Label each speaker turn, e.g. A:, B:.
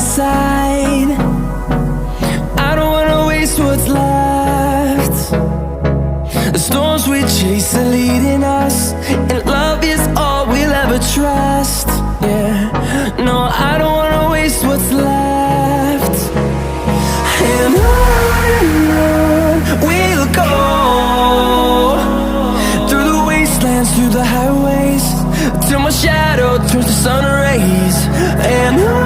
A: side. I don't wanna waste what's left. The storms we chase are leading us, and love is all we'll ever trust. Yeah, no, I don't wanna waste what's left. And on we'll go, through the wastelands, through the highways, till my shadow turns to sun rays. And